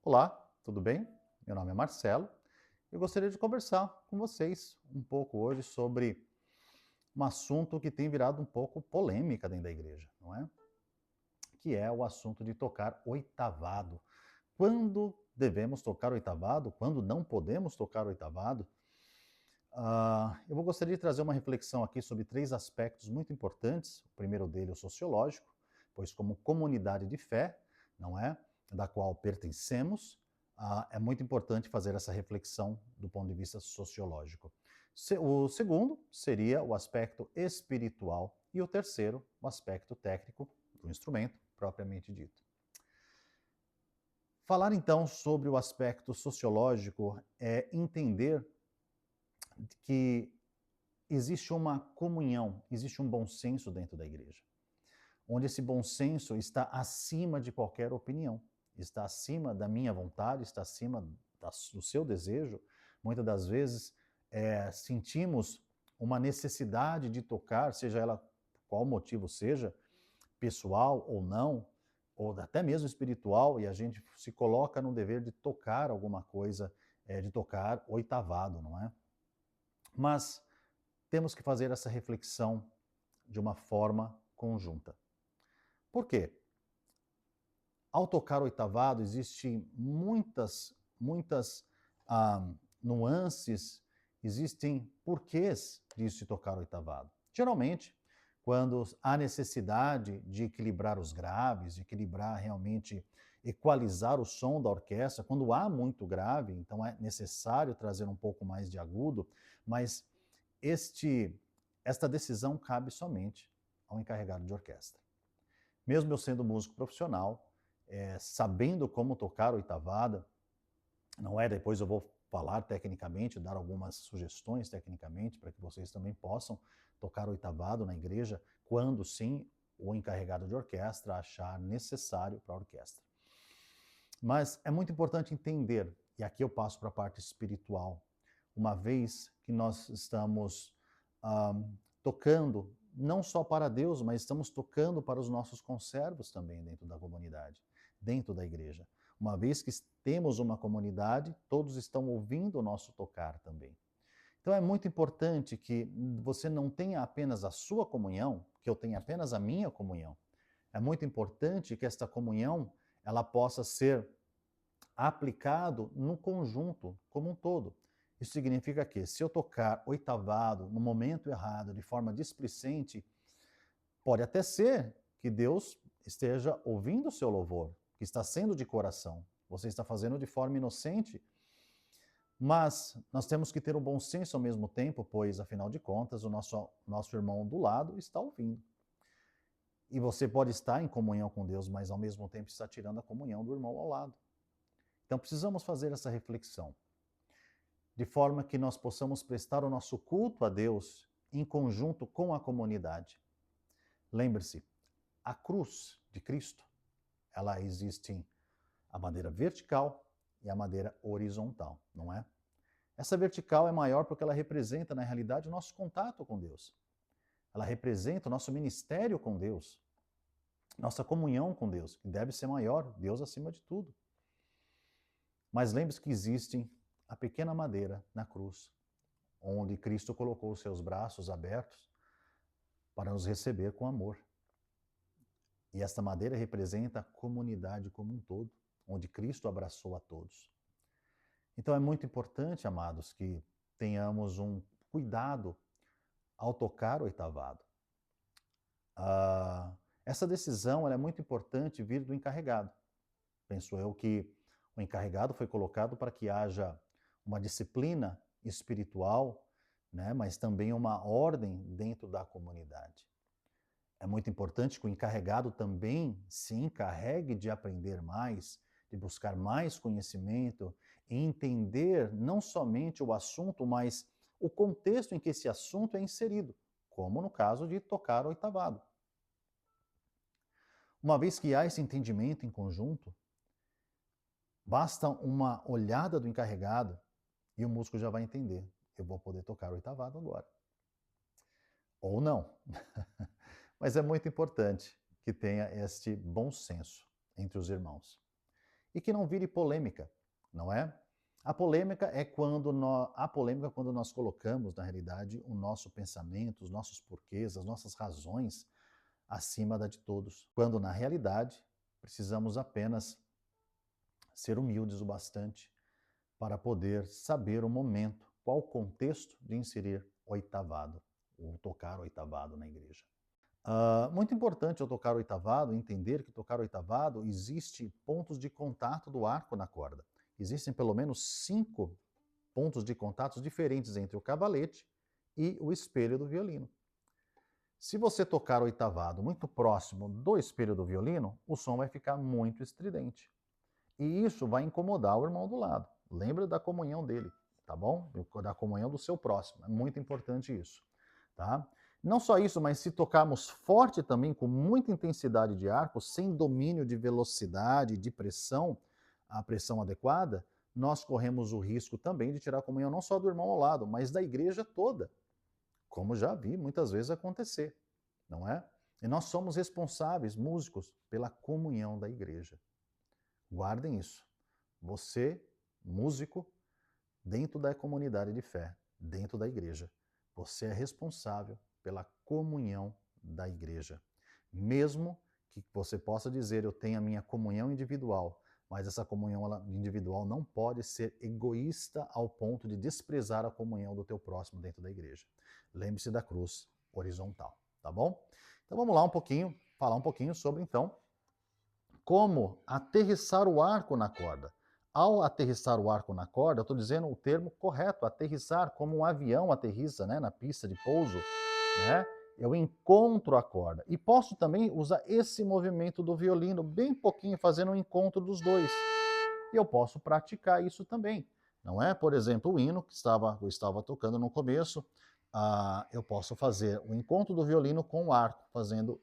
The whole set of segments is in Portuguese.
Olá, tudo bem? Meu nome é Marcelo. Eu gostaria de conversar com vocês um pouco hoje sobre um assunto que tem virado um pouco polêmica dentro da igreja, não é? Que é o assunto de tocar oitavado. Quando devemos tocar oitavado? Quando não podemos tocar oitavado? Eu gostaria de trazer uma reflexão aqui sobre três aspectos muito importantes. O primeiro dele, o sociológico, pois como comunidade de fé, não é, da qual pertencemos, é muito importante fazer essa reflexão do ponto de vista sociológico. O segundo seria o aspecto espiritual e o terceiro, o aspecto técnico do instrumento propriamente dito. Falar então sobre o aspecto sociológico é entender que existe uma comunhão, existe um bom senso dentro da igreja, onde esse bom senso está acima de qualquer opinião, está acima da minha vontade, está acima do seu desejo. Muitas das vezes sentimos uma necessidade de tocar, seja ela qual motivo seja, pessoal ou não, ou até mesmo espiritual, e a gente se coloca no dever de tocar alguma coisa, de tocar oitavado, não é? Mas temos que fazer essa reflexão de uma forma conjunta. Por quê? Ao tocar oitavado, existem muitas nuances, existem porquês de se tocar oitavado. Geralmente, quando há necessidade de equilibrar os graves, de equilibrar realmente, equalizar o som da orquestra, quando há muito grave, então é necessário trazer um pouco mais de agudo, mas esta decisão cabe somente ao encarregado de orquestra. Mesmo eu sendo músico profissional, sabendo como tocar oitavada, não é? Depois eu vou falar tecnicamente, dar algumas sugestões tecnicamente para que vocês também possam tocar oitavado na igreja, quando sim o encarregado de orquestra achar necessário para a orquestra. Mas é muito importante entender, e aqui eu passo para a parte espiritual, uma vez que nós estamos tocando não só para Deus, mas estamos tocando para os nossos conservos também dentro da comunidade, dentro da igreja. Uma vez que temos uma comunidade, todos estão ouvindo o nosso tocar também. Então é muito importante que você não tenha apenas a sua comunhão, que eu tenha apenas a minha comunhão. É muito importante que esta comunhão ela possa ser aplicado no conjunto como um todo. Isso significa que se eu tocar oitavado no momento errado, de forma displicente, pode até ser que Deus esteja ouvindo o seu louvor, que está sendo de coração. Você está fazendo de forma inocente, mas nós temos que ter o bom senso ao mesmo tempo, pois, afinal de contas, o nosso irmão do lado está ouvindo. E você pode estar em comunhão com Deus, mas ao mesmo tempo está tirando a comunhão do irmão ao lado. Então precisamos fazer essa reflexão, de forma que nós possamos prestar o nosso culto a Deus em conjunto com a comunidade. Lembre-se, a cruz de Cristo, ela existe a madeira vertical e a madeira horizontal, não é? Essa vertical é maior porque ela representa, na realidade, o nosso contato com Deus. Ela representa o nosso ministério com Deus, nossa comunhão com Deus, que deve ser maior, Deus acima de tudo. Mas lembre-se que existe a pequena madeira na cruz, onde Cristo colocou os seus braços abertos para nos receber com amor. E esta madeira representa a comunidade como um todo, onde Cristo abraçou a todos. Então é muito importante, amados, que tenhamos um cuidado ao tocar o oitavado. Essa decisão é muito importante vir do encarregado. Penso eu que o encarregado foi colocado para que haja uma disciplina espiritual, né, mas também uma ordem dentro da comunidade. É muito importante que o encarregado também se encarregue de aprender mais, de buscar mais conhecimento e entender não somente o assunto, mas o contexto em que esse assunto é inserido, como no caso de tocar oitavado. Uma vez que há esse entendimento em conjunto, basta uma olhada do encarregado e o músico já vai entender. Eu vou poder tocar oitavado agora. Ou não. Mas é muito importante que tenha este bom senso entre os irmãos. e que não vire polêmica, não é? A polêmica é quando nós colocamos, na realidade, o nosso pensamento, os nossos porquês, as nossas razões acima da de todos, quando na realidade precisamos apenas ser humildes o bastante para poder saber o momento, qual o contexto de inserir oitavado, ou tocar oitavado na igreja. Muito importante ao tocar oitavado, entender que tocar oitavado existe pontos de contato do arco na corda. Existem pelo menos 5 pontos de contato diferentes entre o cavalete e o espelho do violino. Se você tocar oitavado muito próximo do espelho do violino, o som vai ficar muito estridente. E isso vai incomodar o irmão do lado. Lembra da comunhão dele, tá bom? Da comunhão do seu próximo. É muito importante isso, tá? Não só isso, mas se tocarmos forte também, com muita intensidade de arco, sem domínio de velocidade, de pressão, a pressão adequada, nós corremos o risco também de tirar a comunhão não só do irmão ao lado, mas da igreja toda, como já vi muitas vezes acontecer, não é? E nós somos responsáveis, músicos, pela comunhão da igreja. Guardem isso. Você, músico, dentro da comunidade de fé, dentro da igreja, você é responsável pela comunhão da igreja. Mesmo que você possa dizer, eu tenho a minha comunhão individual, mas essa comunhão individual não pode ser egoísta ao ponto de desprezar a comunhão do teu próximo dentro da igreja. Lembre-se da cruz horizontal, tá bom? Então vamos lá falar um pouquinho sobre, então, como aterrissar o arco na corda. Ao aterrissar o arco na corda, eu estou dizendo o termo correto, aterrissar, como um avião aterrissa, né, na pista de pouso, né? Eu encontro a corda. E posso também usar esse movimento do violino, bem pouquinho, fazendo um encontro dos dois. E eu posso praticar isso também, não é? Por exemplo, o hino que eu estava tocando no começo, eu posso fazer o encontro do violino com o arco, fazendo...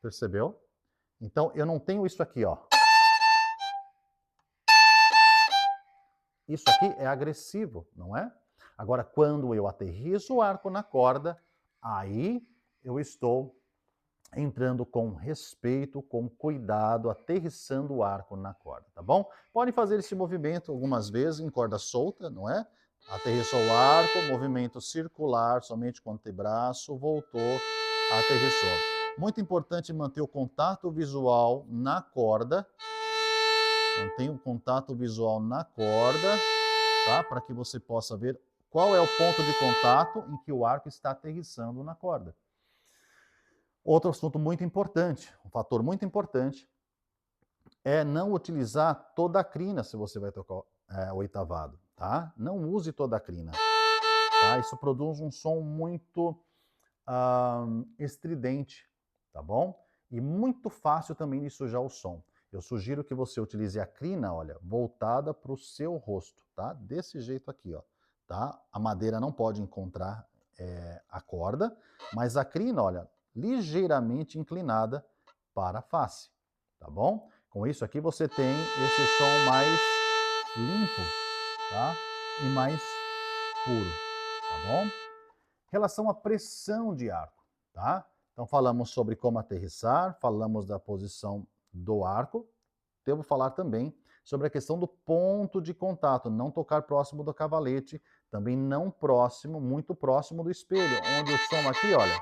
Percebeu? Então, eu não tenho isso aqui, ó. Isso aqui é agressivo, não é? Agora, quando eu aterrizo o arco na corda, aí eu estou entrando com respeito, com cuidado, aterrissando o arco na corda, tá bom? Pode fazer esse movimento algumas vezes em corda solta, não é? Aterrissou o arco, movimento circular, somente com o antebraço, voltou, aterrissou. Muito importante manter o contato visual na corda. Mantenha o contato visual na corda, tá? Para que você possa ver qual é o ponto de contato em que o arco está aterrissando na corda. Outro assunto muito importante, um fator muito importante, é não utilizar toda a crina se você vai tocar oitavado, tá? Não use toda a crina, tá? Isso produz um som muito estridente, tá bom? E muito fácil também de sujar o som. Eu sugiro que você utilize a crina, olha, voltada para o seu rosto, tá? Desse jeito aqui, ó, tá? A madeira não pode encontrar a corda, mas a crina, olha, ligeiramente inclinada para a face, tá bom? Com isso aqui você tem esse som mais limpo, tá? E mais puro, tá bom? Em relação à pressão de arco, tá? Então falamos sobre como aterrissar, falamos da posição do arco. Devo falar também sobre a questão do ponto de contato, não tocar próximo do cavalete, também não próximo, muito próximo do espelho, onde o som aqui, olha,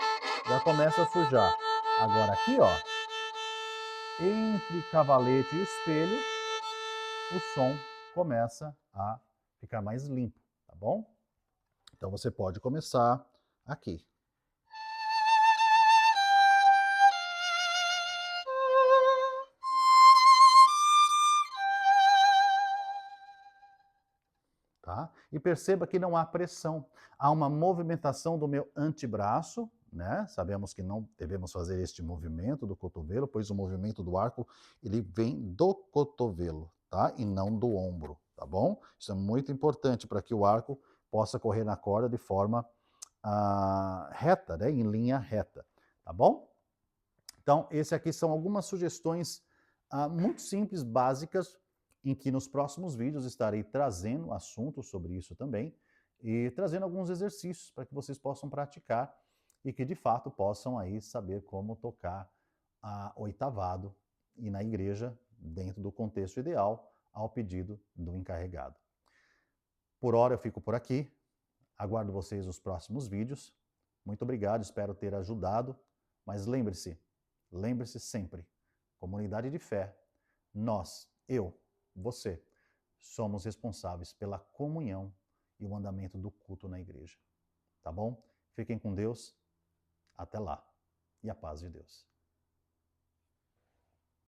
já começa a sujar. Agora aqui, ó, entre cavalete e espelho, o som começa a ficar mais limpo, tá bom? Então você pode começar aqui. Tá? E perceba que não há pressão. Há uma movimentação do meu antebraço, né? Sabemos que não devemos fazer este movimento do cotovelo, pois o movimento do arco ele vem do cotovelo, tá? E não do ombro, tá bom? Isso é muito importante para que o arco possa correr na corda de forma reta, né? Em linha reta, tá bom? Então, esse aqui são algumas sugestões muito simples, básicas, em que nos próximos vídeos estarei trazendo assuntos sobre isso também e trazendo alguns exercícios para que vocês possam praticar e que de fato possam aí saber como tocar oitavado e na igreja, dentro do contexto ideal, ao pedido do encarregado. Por hora eu fico por aqui, aguardo vocês nos próximos vídeos. Muito obrigado, espero ter ajudado, mas lembre-se sempre, comunidade de fé, nós, eu, você, somos responsáveis pela comunhão e o andamento do culto na igreja. Tá bom? Fiquem com Deus. Até lá. E a paz de Deus.